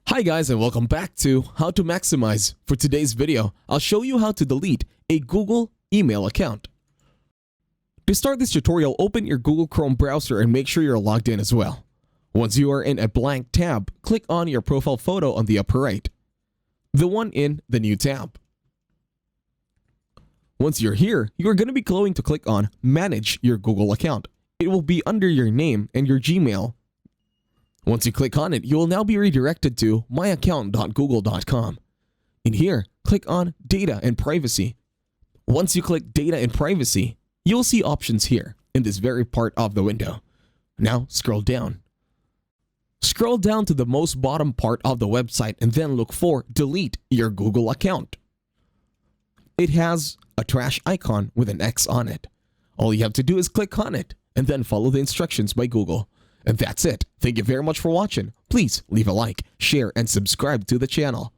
Hi guys and welcome back to How to Maximize. For today's video, I'll show you how to delete a Google email account. To start this tutorial, open your Google Chrome browser and make sure you're logged in as well. Once you are in a blank tab, click on your profile photo on the upper right, the one in the new tab. Once you're here, you're going to be going to click on Manage your Google account. It will be under your name and your Gmail. Once you click on it, you will now be redirected to myaccount.google.com. In here, click on Data and Privacy. Once you click Data and Privacy, you'll see options here in this very part of the window. Now scroll down. Scroll down to the most bottom part of the website and then look for Delete your Google account. It has a trash icon with an X on it. All you have to do is click on it and then follow the instructions by Google. And that's it. Thank you very much for watching. Please leave a like, share, and subscribe to the channel.